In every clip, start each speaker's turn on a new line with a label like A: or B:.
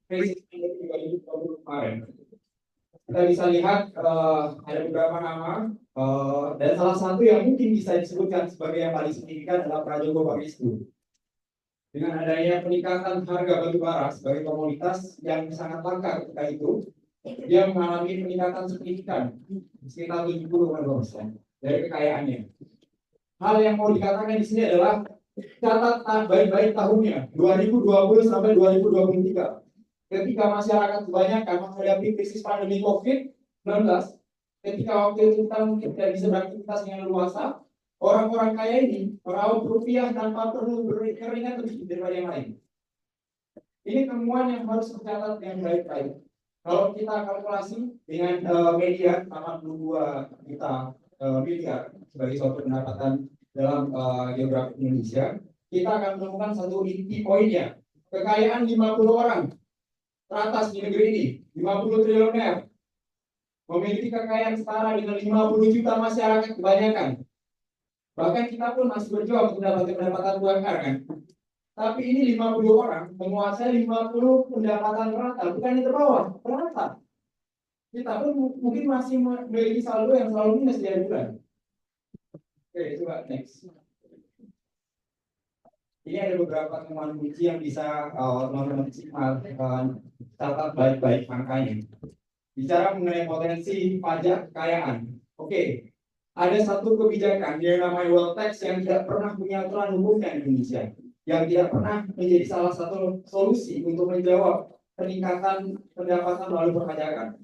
A: krisis pandemi 2020 kemarin. Kita bisa lihat ada beberapa nama dan salah satu yang mungkin bisa disebutkan sebagai yang paling signifikan adalah Prajogo Pangestu. Dengan adanya peningkatan harga batu bara sebagai komoditas yang sangat langka ketika itu, dia mengalami peningkatan signifikan sekitar 70,2% dari kekayaannya. Hal yang mau dikatakan di sini adalah catat baik-baik tahunnya 2020 sampai 2023. Ketika masyarakat kebanyakan menghadapi krisis pandemi COVID-19, ketika waktu itu kita mungkin tidak bisa beraktivitas dengan luasa, orang-orang kaya ini meraup rupiah tanpa perlu berkeringat lebih daripada yang lain. Ini temuan yang harus tercatat dengan baik-baik. Kalau kita kalkulasi dengan media 82 juta miliar sebagai suatu pendapatan dalam geografi Indonesia, kita akan menemukan satu inti poinnya. Kekayaan 50 orang teratas di negeri ini, 50 triliuner, memiliki kekayaan setara dengan 50 juta masyarakat kebanyakan. Bahkan kita pun masih berjuang untuk mendapatkan pendapatan UMR kan. Tapi ini 50 orang menguasai 50 pendapatan rata, bukan yang terbawah, rata. Kita pun mungkin masih memiliki saldo yang selalu minus di akhir bulan. Oke, coba next. Ini ada beberapa temuan kunci yang bisa teman-teman catat baik-baik angkanya. Bicara mengenai potensi pajak kekayaan. Oke, ada satu kebijakan yang namanya wealth tax yang tidak pernah punya aturan hukumnya di Indonesia, yang tidak pernah menjadi salah satu solusi untuk menjawab peningkatan pendapatan melalui perpajakan.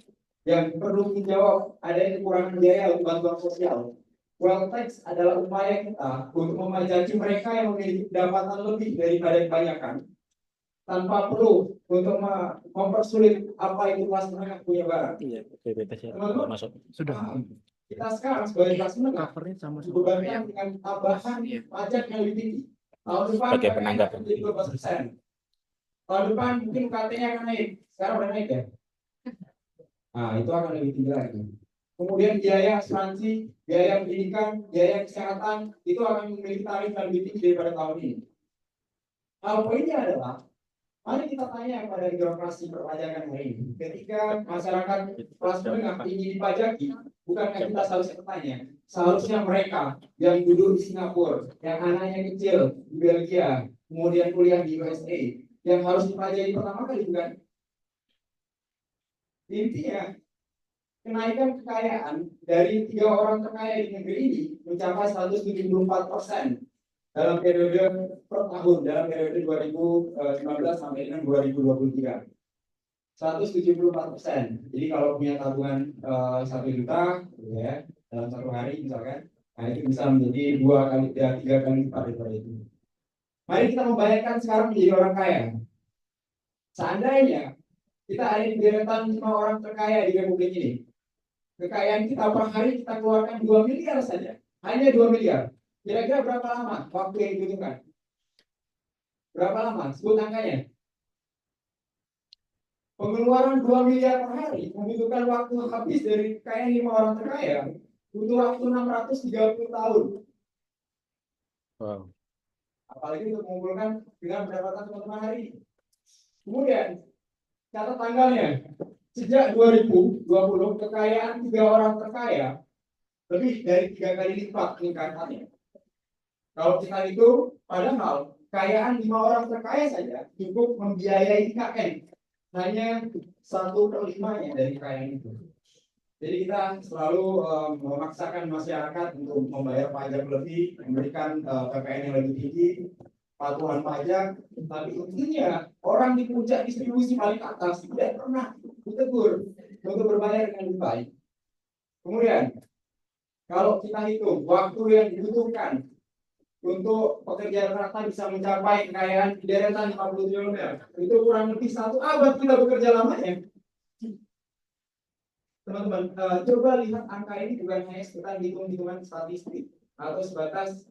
A: Yang perlu menjawab adanya kekurangan biaya untuk bantuan sosial. Wealth tax adalah upaya kita untuk memajaki mereka yang memiliki pendapatan lebih daripada kebanyakan, tanpa perlu untuk mempersulit apa itu kelas menengah punya barang.
B: Iya,
A: teman-teman
B: masuk. Sudah.
A: Kita sekarang sebagai kelas menengah dibebankan dengan tambahan pajak yang lebih tinggi. Tahun depan
B: sebagai penanggap
A: menjadi 12%. Tahun depan mungkin UKT-nya akan naik. Sekarang udah naik ya. Nah, itu akan lebih tinggi lagi. Kemudian biaya asuransi, biaya pendidikan, biaya kesehatan itu akan memiliki tarif yang lebih tinggi daripada tahun ini. Hal poinnya adalah, mari kita tanya kepada birokrasi perpajakan hari ini. Ketika masyarakat kelas menengah ingin dipajaki, bukankah kita seharusnya bertanya? Seharusnya mereka yang duduk di Singapura, yang anaknya kecil di Belgia, kemudian kuliah di USA, yang harus dipajaki pertama kali bukan? Intinya, kenaikan kekayaan dari 3 orang terkaya di negeri ini mencapai 174% dalam periode per tahun, dalam periode 2019 sampai dengan 2023. 174%. Jadi kalau punya tabungan 1 juta, ya, dalam satu hari misalkan, nah itu bisa menjadi 2 kali, 3 kali lipat daripada itu. Mari kita membayangkan sekarang menjadi orang kaya. Seandainya kita ada di deretan 5 orang terkaya di Republik ini, kekayaan kita per hari kita keluarkan 2 miliar saja, hanya 2 miliar. Kira-kira berapa lama waktu yang dibutuhkan? Berapa lama? Sebut angkanya. Pengeluaran 2 miliar per hari membutuhkan waktu habis dari kekayaan 5 orang terkaya butuh waktu 630 tahun.
B: Wow.
A: Apalagi untuk mengumpulkan dengan pendapatan teman-teman hari ini. Kemudian catat tanggalnya. Sejak 2020 kekayaan 3 orang terkaya lebih dari 3 kali lipat peningkatannya. Kalau kita itu, padahal kekayaan 5 orang terkaya saja cukup membiayai IKN hanya 1/5 dari kekayaan itu. Jadi kita selalu memaksakan masyarakat untuk membayar pajak lebih, memberikan PPN yang lebih tinggi, patuhan pajak, tapi intinya orang di puncak distribusi paling atas tidak pernah ditegur untuk berbayar dengan lebih baik. Kemudian, kalau kita hitung waktu yang dibutuhkan untuk pekerja rata bisa mencapai kekayaan di deretan 50 triliun, itu kurang lebih 1 abad kita bekerja lamanya. Teman-teman, coba lihat angka ini bukan hanya sekitar hitung-hitungan statistik atau sebatas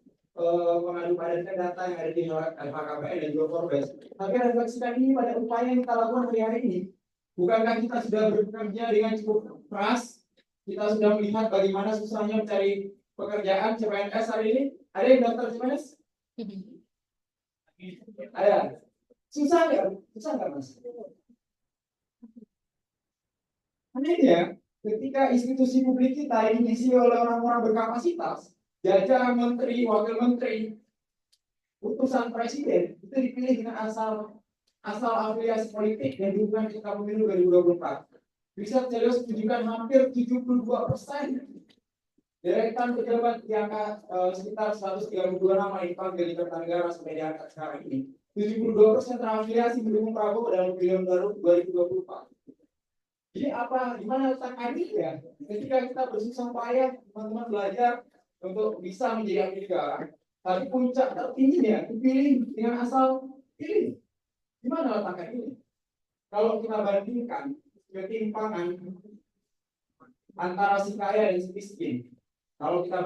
A: mengadu padankan data yang ada di LHKPN dan juga Forbes. Tapi refleksikan ini pada upaya yang kita lakukan hari-hari ini. Bukankah kita sudah bekerja dengan cukup keras? Kita sudah melihat bagaimana susahnya mencari pekerjaan CPNS hari ini. Ada yang daftar CPNS? Ada. Susah nggak? Susah nggak, Mas? Anehnya, ketika institusi publik kita ini diisi oleh orang-orang berkapasitas, jajaran menteri, wakil menteri, utusan presiden itu dipilih dengan asal afiliasi politik dan dukungan ketika pemilu 2024. Bisa serius tunjukkan hampir 72%. Deretan pejabat di angka sekitar 132 nama dipanggil di Kertanegara sampai di angka sekarang ini. 72% terafiliasi mendukung Prabowo dalam pemilu baru 2024. Jadi apa, gimana letak ya? Ketika kita bersusah payah teman-teman belajar untuk bisa menjadi abdi negara, tapi puncak tertingginya dipilih dengan asal pilih. Gimana letaknya ini? Kalau kita bandingkan ketimpangan antara si kaya dan si miskin, kalau kita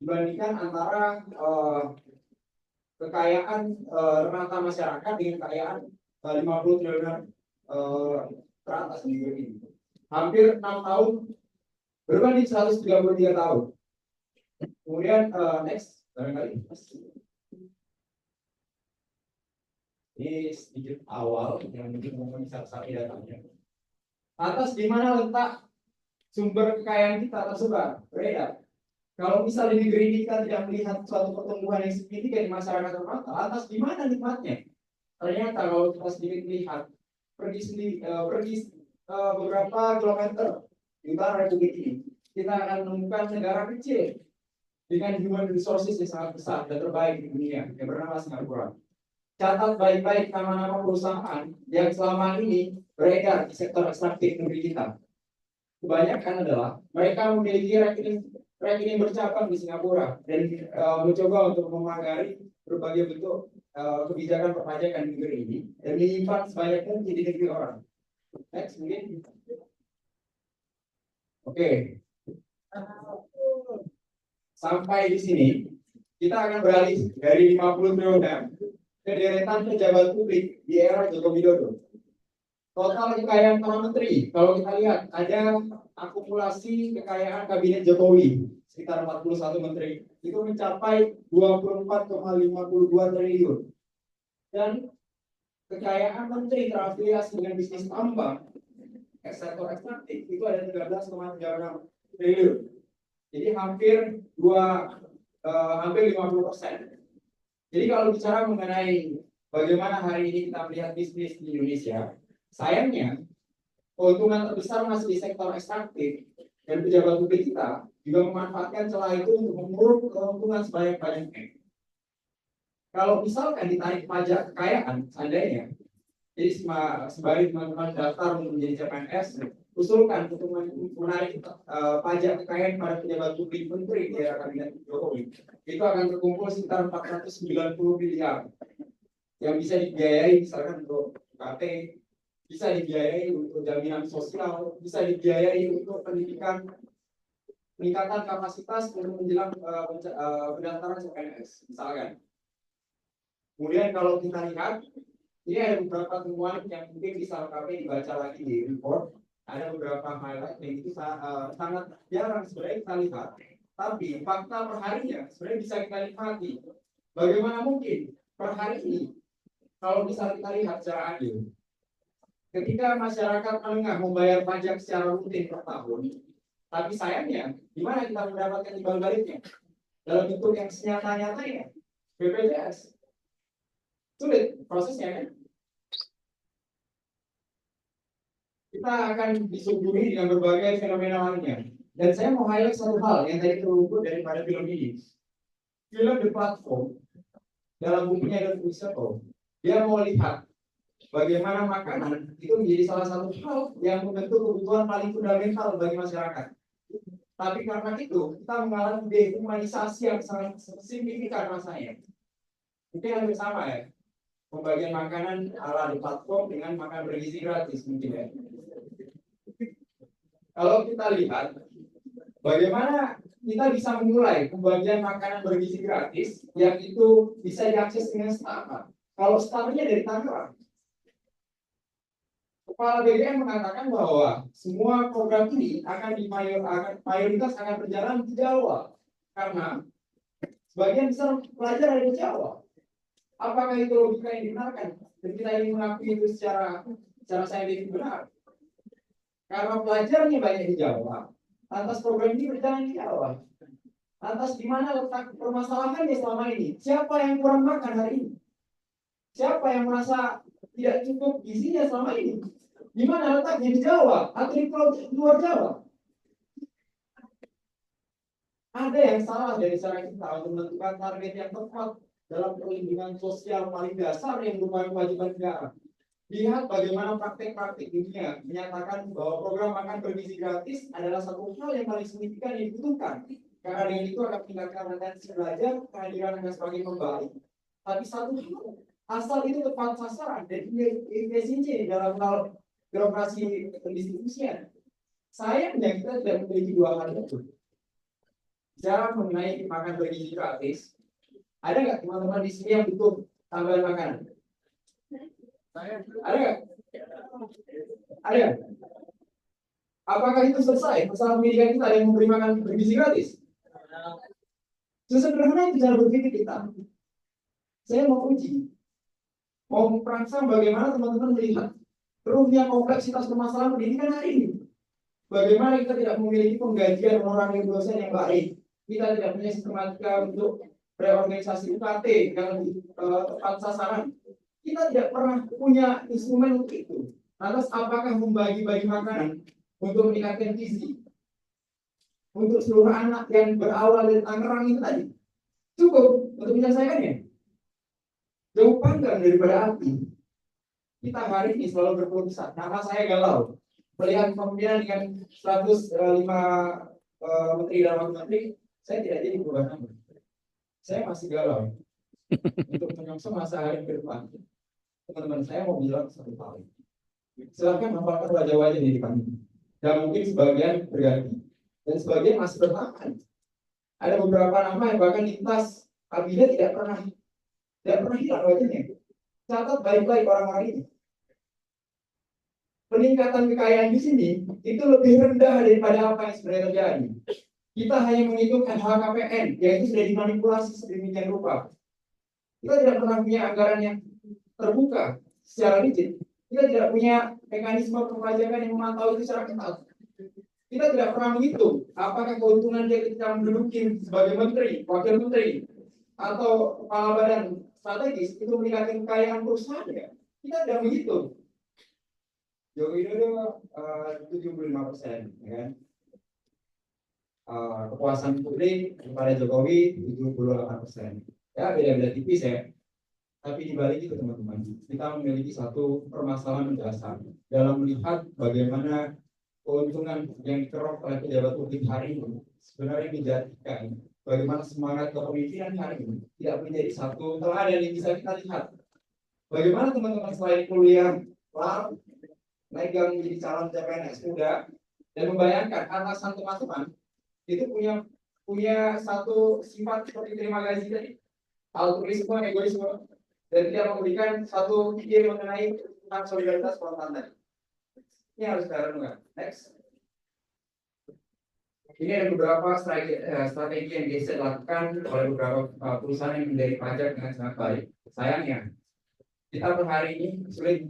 A: dibandingkan antara kekayaan rata masyarakat dengan kekayaan 50 triliun ke atas ini. Hampir 6 tahun berbanding 133 tahun. Kemudian next, barangkali. Ini sedikit awal yang mungkin mengisar-isar datanya. Atas di mana letak sumber kekayaan kita tersebar, beredar. Kalau misalnya di negeri ini kita tidak melihat suatu pertumbuhan yang signifikan di masyarakat termata, atas di mana nikmatnya? Ternyata kalau kita sedikit lihat, pergi beberapa kilometer di utara Republik ini, kita akan menemukan negara kecil dengan human resources yang sangat besar dan terbaik di dunia yang bernama Singapura. Catat baik-baik nama-nama perusahaan yang selama ini beredar di sektor ekstraktif negeri kita. Kebanyakan adalah mereka memiliki rekening bercabang di Singapura dan mencoba untuk memagari berbagai bentuk kebijakan perpajakan di negeri ini dan menyimpan sebanyak mungkin di negeri orang. Next mungkin. Oke. Sampai di sini kita akan beralih dari 50 triliun ke deretan pejabat publik di era Joko Widodo. Total kekayaan para menteri, kalau kita lihat ada akumulasi kekayaan kabinet Jokowi sekitar 41 menteri itu mencapai 24,52 triliun. Dan kekayaan menteri terafiliasi dengan bisnis tambang sektor ekstraktif itu ada 13,36 triliun. Jadi hampir 50%. Jadi kalau bicara mengenai bagaimana hari ini kita melihat bisnis di Indonesia, sayangnya keuntungan terbesar masih di sektor ekstraktif dan pejabat publik kita juga memanfaatkan celah itu untuk menguruk keuntungan sebanyak-banyaknya. Kalau misalkan ditarik pajak kekayaan, seandainya, jadi sembari teman-teman daftar untuk menjadi CPNS, usulkan untuk menarik pajak kekayaan pada pejabat publik menteri di era kabinet Jokowi. Itu akan terkumpul sekitar 490 miliar yang bisa dibiayai misalkan untuk UKT, bisa dibiayai untuk jaminan sosial, bisa dibiayai untuk pendidikan, peningkatan kapasitas untuk menjelang pendaftaran CPNS, misalkan. Kemudian kalau kita lihat, ini ada beberapa temuan yang mungkin bisa kami dibaca lagi di report. Ada beberapa highlight yang itu sangat jarang sebenarnya kita lihat. Tapi fakta perharinya sebenarnya bisa kita nikmati. Bagaimana mungkin per hari ini, kalau bisa kita lihat secara adil, ketika masyarakat menengah membayar pajak secara rutin per tahun, tapi sayangnya, di mana kita mendapatkan timbal baliknya? Dalam bentuk yang senyata-nyatanya, BPJS. Sulit prosesnya kan? Kita akan disuguhi dengan berbagai fenomena lainnya. Dan saya mau highlight satu hal yang tadi terluput daripada film ini. Film The Platform, dalam bukunya Don Fusco, dia mau lihat bagaimana makanan itu menjadi salah satu hal yang membentuk kebutuhan paling fundamental bagi masyarakat. Tapi karena itu, kita mengalami dehumanisasi yang sangat signifikan rasanya. Mungkin hampir sama ya. Pembagian makanan ala di platform dengan makan bergizi gratis mungkin ya. Kalau kita lihat bagaimana kita bisa memulai pembagian makanan bergizi gratis yang itu bisa diakses dengan startup. Kalau startnya dari Tangerang, Kepala BGM mengatakan bahwa semua program ini akan mayoritas akan berjalan di Jawa karena sebagian besar pelajar ada di Jawa. Apakah itu logika yang dibenarkan? Dan kita ingin mengakui itu secara secara saintifik benar. Karena pelajarnya banyak di Jawa, lantas program ini berjalan di Jawa. Lantas di mana letak permasalahannya selama ini? Siapa yang kurang makan hari ini? Siapa yang merasa tidak cukup gizinya selama ini? Di mana letaknya, di Jawa atau di pulau luar Jawa? Ada yang salah dari cara kita untuk menentukan target yang tepat dalam perlindungan sosial paling dasar yang merupakan kewajiban negara. Lihat bagaimana praktek-praktek dunia menyatakan bahwa program makan bergizi gratis adalah satu hal yang paling signifikan yang dibutuhkan. Karena dengan itu akan meningkatkan potensi belajar, kehadiran akan semakin membaik. Tapi satu hal, asal itu tepat sasaran dan efisiensi dalam hal birokrasi pendistribusian. Sayangnya kita tidak memiliki dua hal itu. Bicara mengenai makan bergizi gratis, ada nggak teman-teman di sini yang butuh tambahan makanan? Ada nggak? Ada. Apakah itu selesai? Masalah pendidikan kita ada yang memberi makan bergizi gratis? Sesederhana itu cara berpikir kita. Saya mau uji, mau merangsang bagaimana teman-teman melihat rumitnya kompleksitas permasalahan pendidikan hari ini. Bagaimana kita tidak memiliki penggajian orang yang dosen yang baik. Kita tidak punya sistematika untuk reorganisasi UKT yang tepat sasaran. Kita tidak pernah punya instrumen untuk itu. Lantas apakah membagi-bagi makanan untuk meningkatkan gizi untuk seluruh anak yang berawal dari Tangerang itu tadi cukup untuk menyelesaikannya? Jauh panggang daripada api. Kita hari ini selalu berkeluh kesah. Nama saya galau melihat kepemimpinan dengan 105 menteri dan wakil menteri. Saya tidak jadi perubahan. Saya masih galau untuk menyongsong masa hari ke depan. Teman-teman saya mau bilang satu hal. Silakan hafalkan wajah-wajah di kami. Dan mungkin sebagian berganti dan sebagian masih bertahan. Ada beberapa nama yang bahkan lintas kabinet tidak pernah hilang wajahnya. Catat baik-baik orang-orang ini. Peningkatan kekayaan di sini itu lebih rendah daripada apa yang sebenarnya terjadi. Kita hanya menghitung LHKPN, yaitu sudah dimanipulasi sedemikian rupa. Kita tidak pernah punya anggaran yang terbuka secara rigid. Kita tidak punya mekanisme perpajakan yang memantau itu secara ketat. Kita tidak pernah menghitung apakah keuntungan dia ketika menduduki sebagai menteri, wakil menteri, atau kepala badan strategis itu meningkatkan kekayaan perusahaannya. Kita tidak menghitung. Jokowi Widodo 75%, ya kan? Kepuasan publik kepada Jokowi 78%. Ya beda-beda tipis ya. Tapi di balik itu teman-teman, kita memiliki satu permasalahan mendasar dalam melihat bagaimana keuntungan yang dikerok oleh pejabat publik hari ini sebenarnya menjadikan bagaimana semangat kepemimpinan hari ini tidak menjadi satu teladan yang bisa kita lihat. Bagaimana teman-teman selain kuliah, megang menjadi calon CPNS muda dan membayangkan atasan teman-teman itu punya satu sifat seperti terima gaji tadi, altruisme, egoisme, dan tidak memberikan satu ide mengenai tentang solidaritas spontan tadi. Ini harus kita renungkan. Next. Ini ada beberapa strategi yang bisa dilakukan oleh beberapa perusahaan yang menjadi pajak dengan sangat baik. Sayangnya, kita per hari ini sulit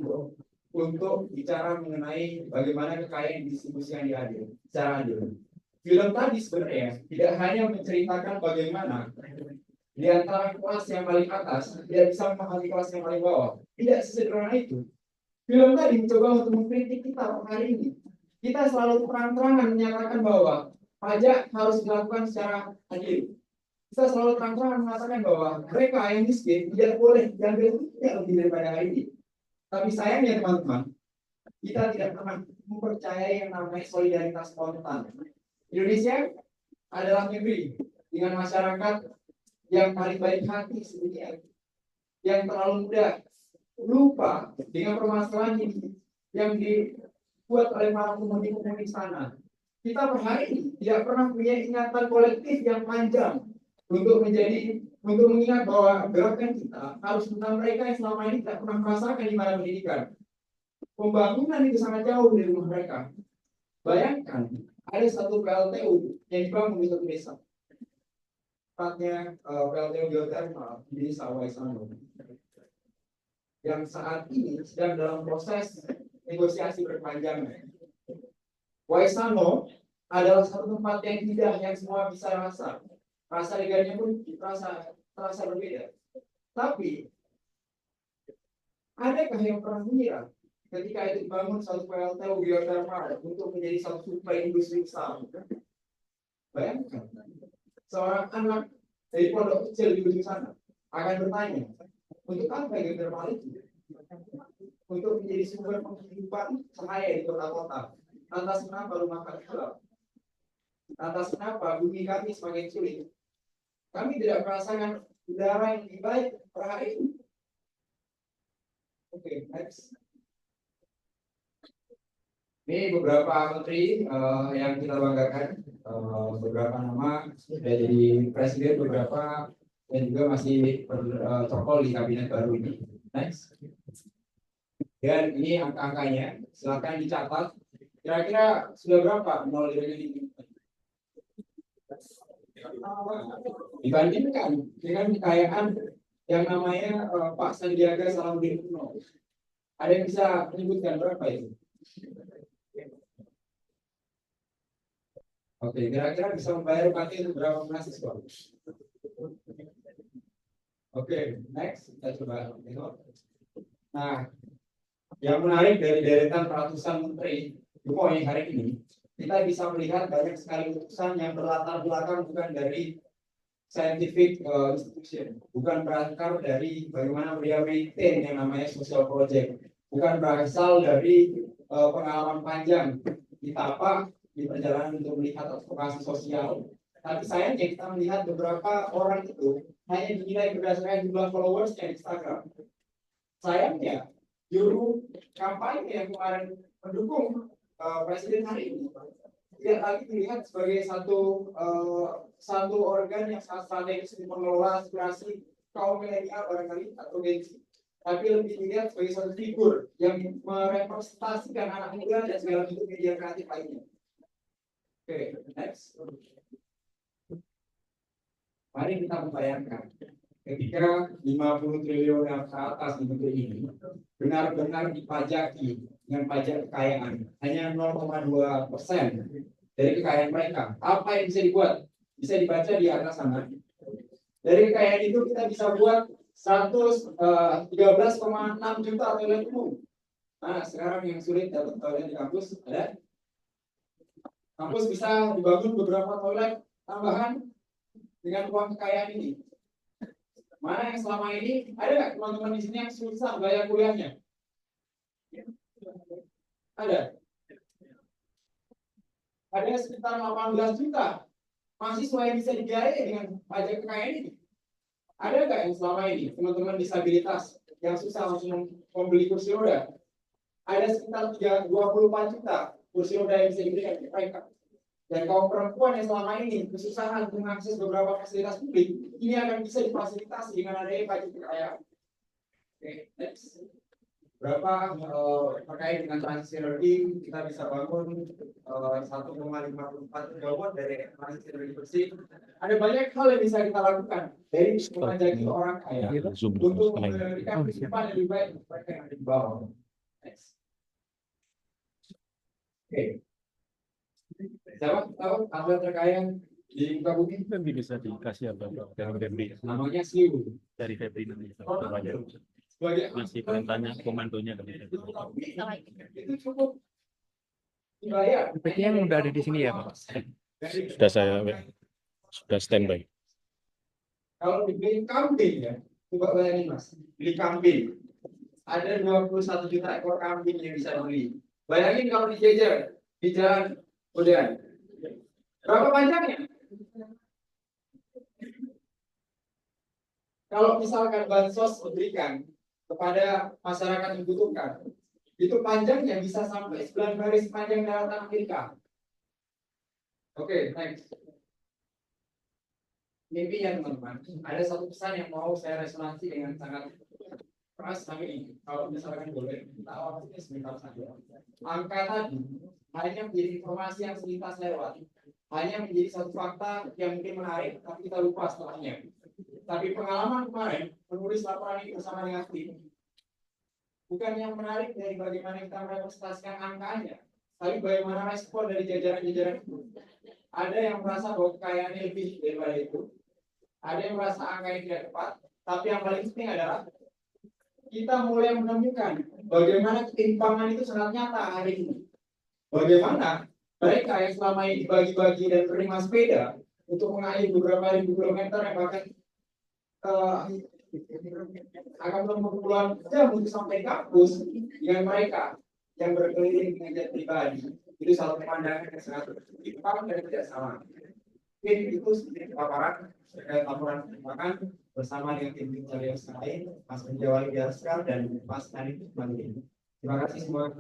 A: untuk bicara mengenai bagaimana kekayaan distribusi yang diadil, secara adil. Film tadi sebenarnya tidak hanya menceritakan bagaimana di antara kelas yang paling atas tidak bisa memahami kelas yang paling bawah. Tidak sesederhana itu. Film tadi mencoba untuk mengkritik kita hari ini. Kita selalu terang-terangan menyatakan bahwa pajak harus dilakukan secara adil. Kita selalu terang-terangan mengatakan bahwa mereka yang miskin tidak boleh diambil lebih daripada hari ini. Tapi sayangnya teman-teman, kita tidak pernah mempercayai yang namanya solidaritas spontan. Indonesia adalah negeri dengan masyarakat yang paling baik hati sedunia, yang terlalu mudah lupa dengan permasalahan ini yang dibuat oleh para pemudi-pemudi sana. Kita per hari ini tidak pernah punya ingatan kolektif yang panjang untuk mengingat bahwa gerakan kita harus tentang mereka yang selama ini tidak pernah merasakan di mana pendidikan. Pembangunan itu sangat jauh dari rumah mereka. Bayangkan ada satu PLTU yang dibangun di satu desa. Tepatnya PLTU geotermal di desa Waisano, yang saat ini sedang dalam proses negosiasi berkepanjangan. Waisano adalah satu tempat yang indah yang semua bisa rasa. Rasa leganya pun terasa berbeda. Tapi adakah yang pernah mengira ketika itu dibangun satu PLTU geothermal untuk menjadi satu super industri besar? Bayangkan, seorang anak dari pondok kecil di ujung sana akan bertanya, untuk apa geothermal itu? Untuk menjadi sumber penghidupan cahaya di kota-kota. Lantas kenapa rumah kami gelap? Lantas kenapa bumi kami semakin sulit? Kami tidak merasakan udara yang lebih baik per hari. Oke, next. Ini beberapa menteri yang kita banggakan, beberapa nama sudah jadi presiden beberapa dan juga masih bercokol di kabinet baru ini. Next. Dan ini angka-angkanya, silakan dicatat. Kira-kira sudah berapa nol ini? Dibandingkan dengan kekayaan yang namanya Pak Sandiaga Salahuddin Uno. Ada yang bisa menyebutkan berapa itu? Oke, kira-kira bisa membayar UKT untuk berapa mahasiswa? Oke, next kita coba tengok. Nah, yang menarik dari deretan ratusan menteri Jokowi hari ini, kita bisa melihat banyak sekali keputusan yang berlatar belakang bukan dari scientific institution, bukan berasal dari bagaimana beliau maintain yang namanya social project, bukan berasal dari pengalaman panjang di tapak di perjalanan untuk melihat advokasi sosial. Tapi sayangnya kita melihat beberapa orang itu hanya dinilai berdasarkan jumlah followers di Instagram. Sayangnya juru kampanye yang kemarin mendukung presiden hari ini tidak lagi dilihat sebagai satu organ yang sangat strategis untuk mengelola aspirasi kaum milenial barangkali atau Gen Z, tapi lebih dilihat sebagai satu figur yang merepresentasikan anak muda dan segala bentuk media kreatif lainnya. Oke, next. Mari kita membayangkan ketika 50 triliun yang ke atas di negeri ini benar-benar dipajaki dengan pajak kekayaan hanya 0,2% dari kekayaan mereka. Apa yang bisa dibuat? Bisa dibaca di atas sana. Dari kekayaan itu kita bisa buat 113,6 juta toilet umum. Nah, sekarang yang sulit dapat toilet di kampus ada. Kampus bisa dibangun beberapa toilet tambahan dengan uang kekayaan ini. Mana yang selama ini ada nggak teman-teman di sini yang susah bayar kuliahnya? Ada. Ada sekitar 18 juta mahasiswa yang bisa dibiayai dengan pajak kekayaan ini. Ada nggak yang selama ini teman-teman disabilitas yang susah langsung membeli kursi roda? Ada sekitar 24 juta kursi roda yang bisa diberikan ke mereka. Dan kaum perempuan yang selama ini kesusahan untuk mengakses beberapa fasilitas publik, ini akan bisa difasilitasi dengan adanya pajak kekayaan. Oke, next. Berapa terkait dengan transisi energi, kita bisa bangun 1,54 gigawatt dari transisi energi bersih. Ada banyak hal yang bisa kita lakukan dari mengajaki orang kaya untuk memberikan kehidupan yang lebih baik untuk mereka yang ada di bawah. Next. Oke. Siapa tahu anda terkaya di muka bumi?
B: Nanti bisa dikasih apa dari Febri.
A: Namanya Siu.
B: Dari Febri nanti.
A: Sebagai
B: Masih perintahnya komandonya dari Febri.
A: itu cukup dibayar.
C: PT yang udah ada di sini ya Pak?
B: Sudah standby.
A: Kalau dibeli kambing ya, coba bayangin Mas, beli kambing. Ada 21 juta ekor kambing yang bisa dibeli. Bayangin kalau dijejer di jalan Udan. Berapa panjangnya? Kalau misalkan bansos diberikan kepada masyarakat yang membutuhkan, itu panjangnya bisa sampai 9 baris panjang daratan Amerika. Oke, next. Mimpi ya teman-teman. Ada satu pesan yang mau saya resonansi dengan sangat keras kami ini. Kalau misalkan boleh, kita awalnya sebentar saja. Angka tadi hanya menjadi informasi yang selintas lewat, hanya menjadi satu fakta yang mungkin menarik, tapi kita lupa setelahnya. Tapi pengalaman kemarin menulis laporan ini bersama dengan tim, bukan yang menarik dari bagaimana kita merepresentasikan angkanya, tapi bagaimana respon dari jajaran-jajaran itu. Ada yang merasa bahwa kekayaannya lebih daripada itu, ada yang merasa angkanya tidak tepat, tapi yang paling penting adalah kita mulai menemukan bagaimana ketimpangan itu sangat nyata hari ini. Bagaimana mereka yang selama ini dibagi-bagi dan menerima sepeda untuk mengayuh beberapa ribu kilometer yang bahkan uh, akan puluhan jam untuk sampai kampus dengan mereka yang berkeliling dengan jet pribadi. Itu satu pandangan yang sangat berbeda dan tidak sama. Mungkin itu sedikit paparan terkait laporan perkembangan bersama dengan tim pencari yang lain, Mas Menjawab Biaskar dan Mas Nani Mandiri. Terima kasih semua.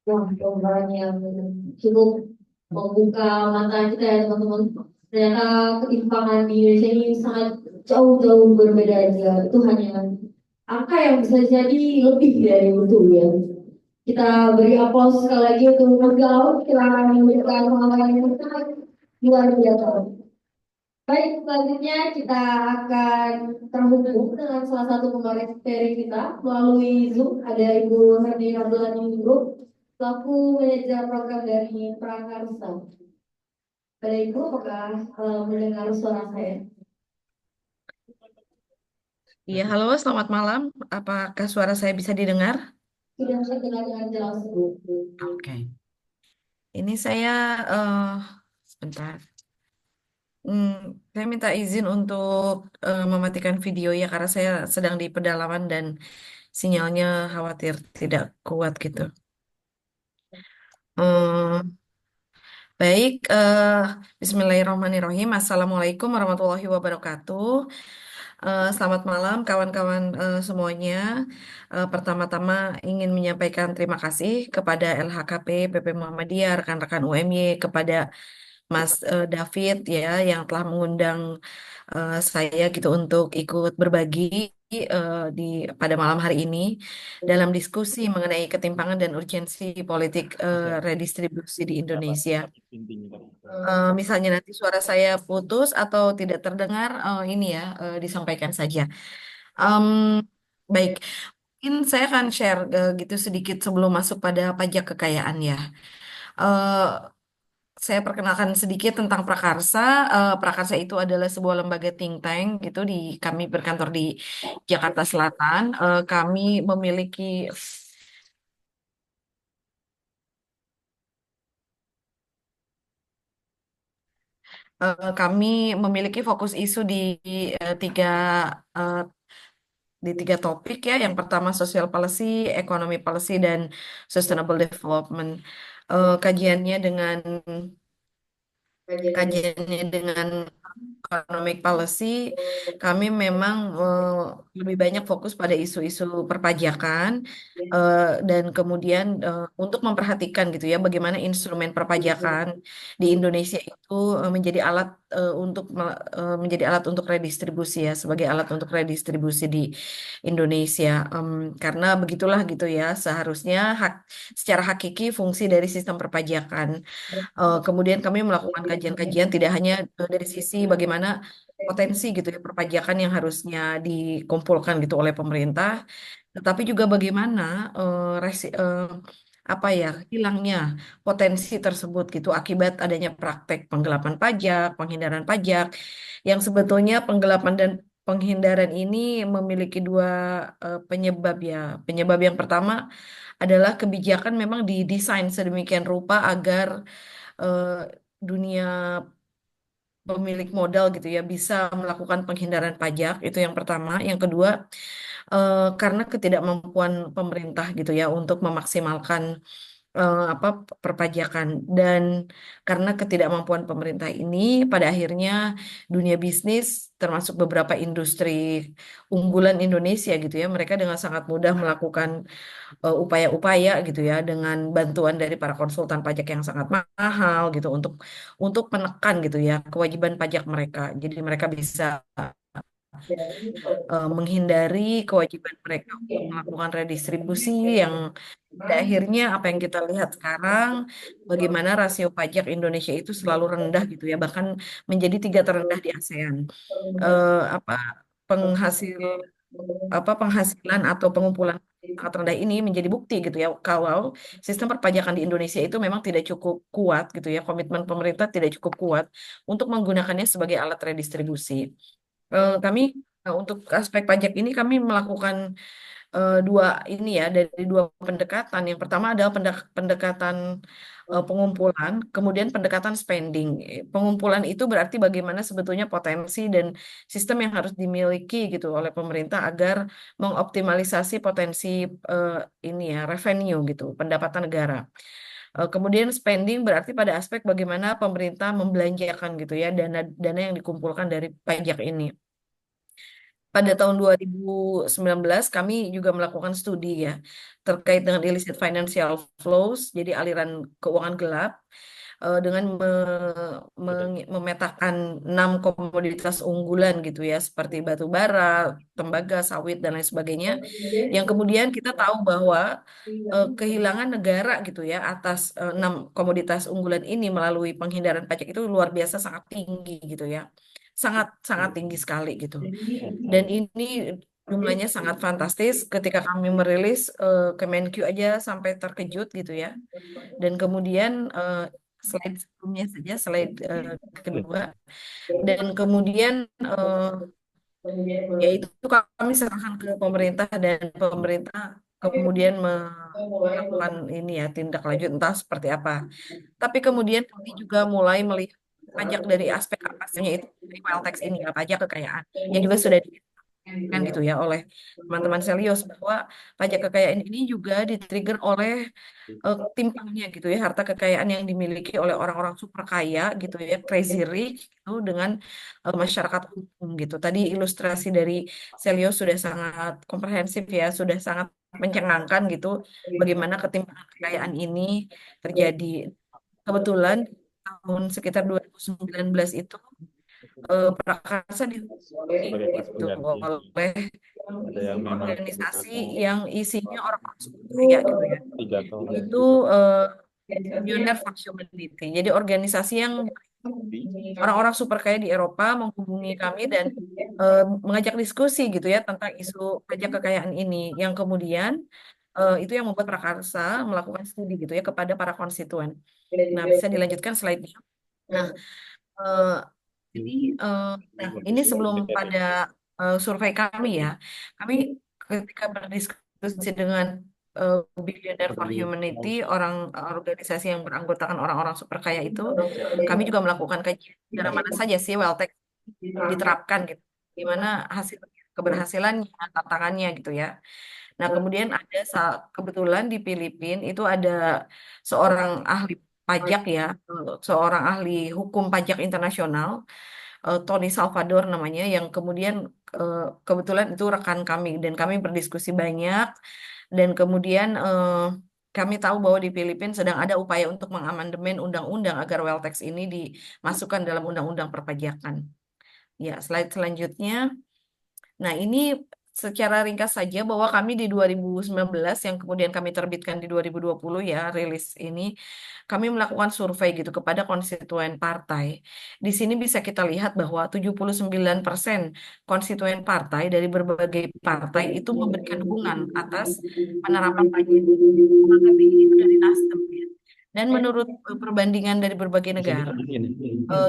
D: Wah, obrolan yang cukup membuka mata kita ya teman-teman. Ternyata ketimpangan di Indonesia ini sangat jauh-jauh berbeda aja. Itu hanya angka yang bisa jadi lebih dari itu ya. Kita beri aplaus sekali lagi untuk Mas kita memberikan pengalaman yang sangat luar biasa. Baik, selanjutnya kita akan terhubung dengan salah satu pemateri kita melalui Zoom. Ada Ibu Herdi Abdullah Group, selaku manajer program dari Prakarsa. Pada Ibu, apakah mendengar suara saya?
E: Iya, halo, selamat malam. Apakah suara saya bisa didengar?
D: Sudah saya dengar dengan jelas, Bu.
E: Oke. Ini saya, sebentar. Saya minta izin untuk mematikan video ya, karena saya sedang di pedalaman dan sinyalnya khawatir tidak kuat gitu. Hmm, baik, Bismillahirrahmanirrahim. Assalamualaikum warahmatullahi wabarakatuh. Selamat malam kawan-kawan semuanya. Pertama-tama ingin menyampaikan terima kasih kepada LHKP, PP Muhammadiyah, rekan-rekan UMY, kepada Mas David ya yang telah mengundang saya gitu untuk ikut berbagi di pada malam hari ini dalam diskusi mengenai ketimpangan dan urgensi politik redistribusi di Indonesia. Misalnya nanti suara saya putus atau tidak terdengar, ini ya disampaikan saja. Em, baik, mungkin saya akan share gitu sedikit sebelum masuk pada pajak kekayaan ya. Eh, saya perkenalkan sedikit tentang Prakarsa. Prakarsa itu adalah sebuah lembaga think tank gitu di kami berkantor di Jakarta Selatan. Kami memiliki kami memiliki fokus isu eh, tiga eh, di tiga topik ya. Yang pertama social policy, economy policy, dan sustainable development. Kajiannya dengan kajiannya dengan economic policy, kami memang lebih banyak fokus pada isu-isu perpajakan dan kemudian untuk memperhatikan gitu ya bagaimana instrumen perpajakan di Indonesia itu menjadi alat untuk redistribusi ya sebagai alat untuk redistribusi di Indonesia. Karena begitulah gitu ya seharusnya secara hakiki fungsi dari sistem perpajakan. Kemudian kami melakukan kajian-kajian tidak hanya dari sisi bagaimana potensi gitu ya perpajakan yang harusnya dikumpulkan gitu oleh pemerintah, tetapi juga bagaimana apa ya hilangnya potensi tersebut gitu akibat adanya praktek penggelapan pajak, penghindaran pajak, yang sebetulnya penggelapan dan penghindaran ini memiliki dua penyebab ya. Penyebab yang pertama adalah kebijakan memang didesain sedemikian rupa agar eh, dunia pemilik modal gitu ya bisa melakukan penghindaran pajak itu yang pertama. Yang kedua, karena ketidakmampuan pemerintah gitu ya untuk memaksimalkan apa perpajakan dan karena ketidakmampuan pemerintah ini pada akhirnya dunia bisnis termasuk beberapa industri unggulan Indonesia gitu ya mereka dengan sangat mudah melakukan upaya-upaya gitu ya dengan bantuan dari para konsultan pajak yang sangat mahal gitu untuk menekan gitu ya kewajiban pajak mereka. Jadi mereka bisa menghindari kewajiban mereka untuk melakukan redistribusi yang pada akhirnya apa yang kita lihat sekarang, bagaimana rasio pajak Indonesia itu selalu rendah gitu ya, bahkan menjadi tiga terendah di ASEAN. Apa penghasil penghasilan atau pengumpulan sangat rendah ini menjadi bukti gitu ya kalau sistem perpajakan di Indonesia itu memang tidak cukup kuat gitu ya, komitmen pemerintah tidak cukup kuat untuk menggunakannya sebagai alat redistribusi. Kami untuk aspek pajak ini kami melakukan dua ini ya, dari dua pendekatan. Yang pertama adalah pendekatan pengumpulan, kemudian pendekatan spending. Pengumpulan itu berarti bagaimana sebetulnya potensi dan sistem yang harus dimiliki gitu oleh pemerintah agar mengoptimalisasi potensi eh, ini ya revenue gitu, pendapatan negara. Kemudian spending berarti pada aspek bagaimana pemerintah membelanjakan gitu ya dana yang dikumpulkan dari pajak ini. Pada tahun 2019 kami juga melakukan studi ya terkait dengan illicit financial flows, jadi aliran keuangan gelap dengan memetakan 6 komoditas unggulan gitu ya seperti batu bara, tembaga, sawit dan lain sebagainya. Yang kemudian kita tahu bahwa kehilangan negara gitu ya atas 6 komoditas unggulan ini melalui penghindaran pajak itu luar biasa sangat tinggi gitu ya. Sangat sangat tinggi sekali gitu. Dan ini jumlahnya sangat fantastis ketika kami merilis Kemenq aja sampai terkejut gitu ya. Dan kemudian slide sebelumnya saja, slide kedua. Dan kemudian yaitu kami serahkan ke pemerintah dan pemerintah kemudian melakukan ini ya tindak lanjut entah seperti apa. Tapi kemudian kami juga mulai melihat pajak dari aspek atasnya itu dari wealth tax ini ya pajak kekayaan yang juga sudah kan gitu ya oleh teman-teman Selios bahwa pajak kekayaan ini juga di-trigger oleh timpangnya gitu ya harta kekayaan yang dimiliki oleh orang-orang super kaya gitu ya crazy rich gitu dengan masyarakat umum gitu. Tadi ilustrasi dari Selios sudah sangat komprehensif ya, sudah sangat mencengangkan gitu bagaimana ketimpangan kekayaan ini terjadi. Kebetulan tahun sekitar 2019 itu Prakarsa
B: Sebagai kelas
E: itu
B: pengganti.
E: oleh
B: Ada yang memang
E: organisasi yang isinya orang-orang super kaya gitu ya.
B: 3 tahun.
E: Itu Millionaire for Humanity. Jadi organisasi yang orang-orang super kaya di Eropa menghubungi kami dan mengajak diskusi gitu ya tentang isu pajak kekayaan ini. Yang kemudian itu yang membuat Prakarsa melakukan studi gitu ya kepada para konstituen. Nah, bisa dilanjutkan slide-nya. Nah, eh, jadi nah ini sebelum pada survei kami ya, kami ketika berdiskusi dengan Billionaire for Humanity, organisasi yang beranggotakan orang-orang super kaya itu, kami juga melakukan kajian dari mana saja sih wealth tax diterapkan gitu, gimana hasil keberhasilannya, tantangannya gitu ya. Nah, kemudian ada kebetulan di Filipina itu ada seorang ahli pajak ya, seorang ahli hukum pajak internasional, Tony Salvador namanya, yang kemudian kebetulan itu rekan kami dan kami berdiskusi banyak dan kemudian kami tahu bahwa di Filipina sedang ada upaya untuk mengamandemen undang-undang agar wealth tax ini dimasukkan dalam undang-undang perpajakan. Ya, slide selanjutnya. Nah, ini secara ringkas saja bahwa kami di 2019 yang kemudian kami terbitkan di 2020 ya, rilis ini, kami melakukan survei gitu kepada konstituen partai. Di sini bisa kita lihat bahwa 79% konstituen partai dari berbagai partai itu memberikan dukungan atas penerapan pajak. Maka tinggi itu dari Nasdem ya. Dan menurut perbandingan dari berbagai negara,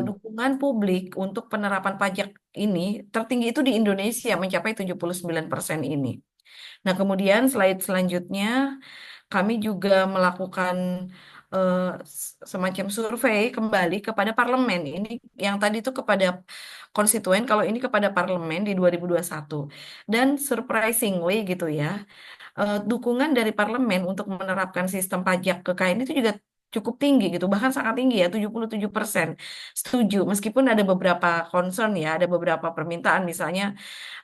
E: dukungan publik untuk penerapan pajak ini tertinggi itu di Indonesia mencapai 79% ini. Nah, kemudian slide selanjutnya kami juga melakukan semacam survei kembali kepada parlemen. Ini yang tadi itu kepada konstituen, kalau ini kepada parlemen di 2021. Dan surprisingly gitu ya, dukungan dari parlemen untuk menerapkan sistem pajak kekayaan itu juga cukup tinggi gitu, bahkan sangat tinggi ya, 77% setuju. Meskipun ada beberapa concern ya, ada beberapa permintaan misalnya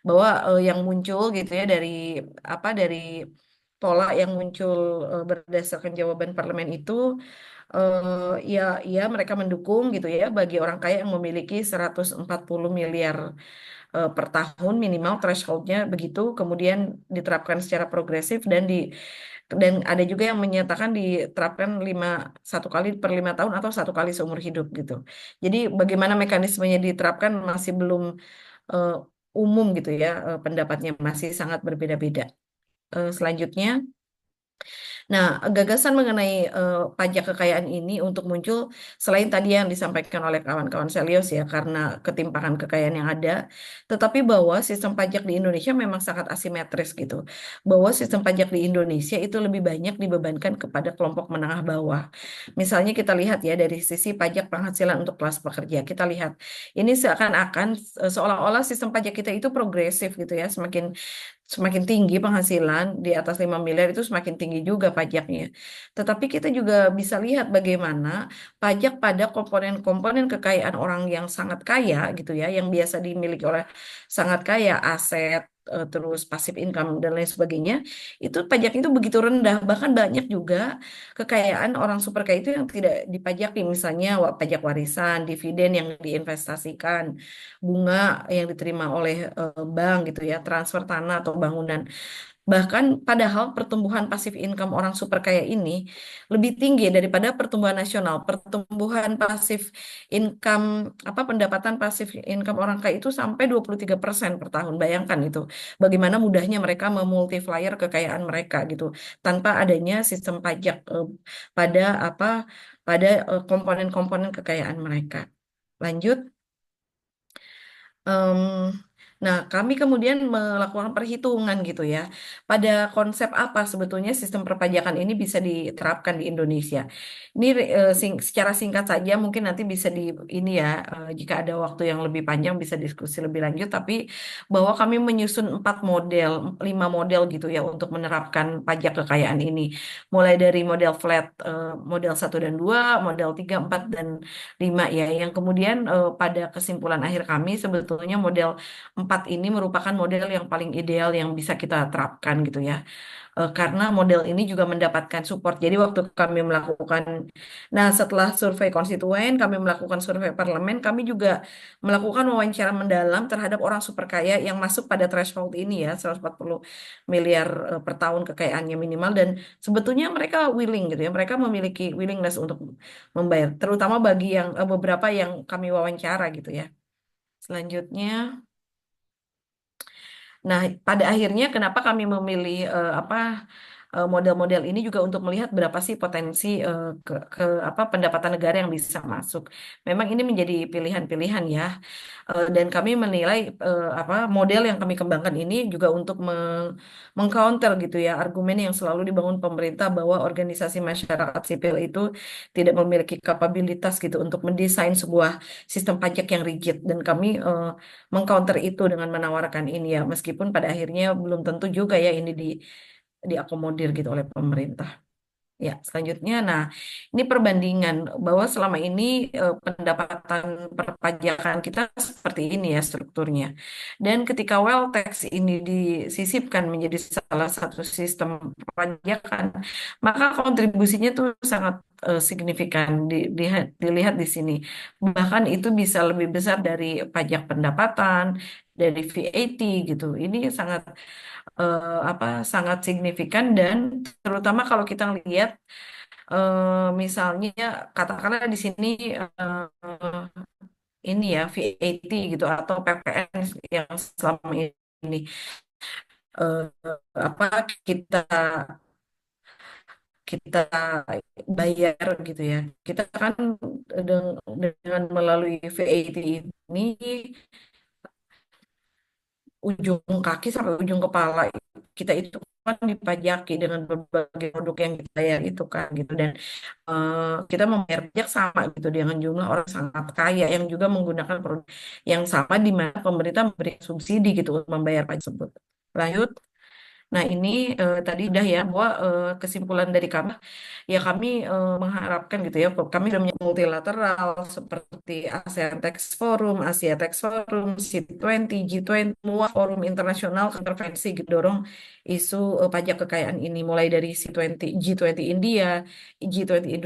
E: bahwa yang muncul gitu ya dari pola yang muncul berdasarkan jawaban parlemen itu ya mereka mendukung gitu ya bagi orang kaya yang memiliki 140 miliar per tahun minimal thresholdnya begitu, kemudian diterapkan secara progresif dan ada juga yang menyatakan diterapkan 1 kali per 5 tahun atau 1 kali seumur hidup gitu. Jadi bagaimana mekanismenya diterapkan masih belum eh, umum gitu ya, pendapatnya masih sangat berbeda-beda. Selanjutnya. Nah, gagasan mengenai pajak kekayaan ini untuk muncul selain tadi yang disampaikan oleh kawan-kawan Selios ya, karena ketimpangan kekayaan yang ada, tetapi bahwa sistem pajak di Indonesia memang sangat asimetris gitu. Bahwa sistem pajak di Indonesia itu lebih banyak dibebankan kepada kelompok menengah bawah. Misalnya kita lihat ya dari sisi pajak penghasilan untuk kelas pekerja, kita lihat ini seakan-akan seolah-olah sistem pajak kita itu progresif gitu ya, semakin tinggi penghasilan di atas 5 miliar itu semakin tinggi juga pajaknya. Tetapi kita juga bisa lihat bagaimana pajak pada komponen-komponen kekayaan orang yang sangat kaya gitu ya, yang biasa dimiliki oleh sangat kaya, aset, terus passive income dan lain sebagainya, itu pajaknya itu begitu rendah. Bahkan banyak juga kekayaan orang super kaya itu yang tidak dipajaki, misalnya pajak warisan, dividen yang diinvestasikan, bunga yang diterima oleh bank gitu ya, transfer tanah atau bangunan. Bahkan padahal pertumbuhan pasif income orang super kaya ini lebih tinggi daripada pertumbuhan nasional. Pertumbuhan pasif income, pendapatan pasif income orang kaya itu sampai 23% per tahun. Bayangkan itu. Bagaimana mudahnya mereka memultiplier kekayaan mereka gitu tanpa adanya sistem pajak pada apa pada komponen-komponen kekayaan mereka. Lanjut. Em, nah, kami kemudian melakukan perhitungan gitu ya, pada konsep apa sebetulnya sistem perpajakan ini bisa diterapkan di Indonesia. Ini secara singkat saja, mungkin nanti bisa ini ya, jika ada waktu yang lebih panjang bisa diskusi lebih lanjut. Tapi bahwa kami menyusun 5 model gitu ya untuk menerapkan pajak kekayaan ini, mulai dari model flat, model 1 dan 2, model 3, 4 dan 5 ya, yang kemudian pada kesimpulan akhir kami sebetulnya model 4 ini merupakan model yang paling ideal yang bisa kita terapkan gitu ya. Karena model ini juga mendapatkan support. Jadi waktu kami melakukan, nah setelah survei konstituen, kami melakukan survei parlemen, kami juga melakukan wawancara mendalam terhadap orang super kaya yang masuk pada threshold ini ya, 140 miliar per tahun kekayaannya minimal, dan sebetulnya mereka willing gitu ya, mereka memiliki willingness untuk membayar, terutama bagi yang beberapa yang kami wawancara gitu ya. Selanjutnya. Nah, pada akhirnya kenapa kami memilih model-model ini juga untuk melihat berapa sih potensi pendapatan negara yang bisa masuk. Memang ini menjadi pilihan-pilihan ya. Dan kami menilai model yang kami kembangkan ini juga untuk mengcounter gitu ya argumen yang selalu dibangun pemerintah bahwa organisasi masyarakat sipil itu tidak memiliki kapabilitas gitu untuk mendesain sebuah sistem pajak yang rigid, dan kami mengcounter itu dengan menawarkan ini ya, meskipun pada akhirnya belum tentu juga ya ini diakomodir gitu oleh pemerintah. Ya, selanjutnya, nah ini perbandingan bahwa selama ini pendapatan perpajakan kita seperti ini ya strukturnya. Dan ketika wealth tax ini disisipkan menjadi salah satu sistem perpajakan, maka kontribusinya tuh sangat signifikan dilihat di sini. Bahkan itu bisa lebih besar dari pajak pendapatan, dari VAT gitu. Ini sangat signifikan, dan terutama kalau kita lihat misalnya katakanlah di sini ini ya VAT gitu atau PPN yang selama ini eh, apa kita kita bayar gitu ya. Kita kan dengan melalui VAT ini ujung kaki sampai ujung kepala kita itu kan dipajaki dengan berbagai produk yang kita bayar itu kan gitu, dan kita membayar pajak sama gitu dengan jumlah orang sangat kaya yang juga menggunakan produk yang sama, di mana pemerintah memberi subsidi gitu untuk membayar pajak tersebut. Lanjut. Nah, ini tadi udah ya bahwa kesimpulan dari kami ya, kami mengharapkan gitu ya, kami sudah punya multilateral seperti ASEAN Tax Forum, Asia Tax Forum, C20, G20, semua forum internasional intervensi gitu, dorong isu pajak kekayaan ini mulai dari C20, G20 India, G20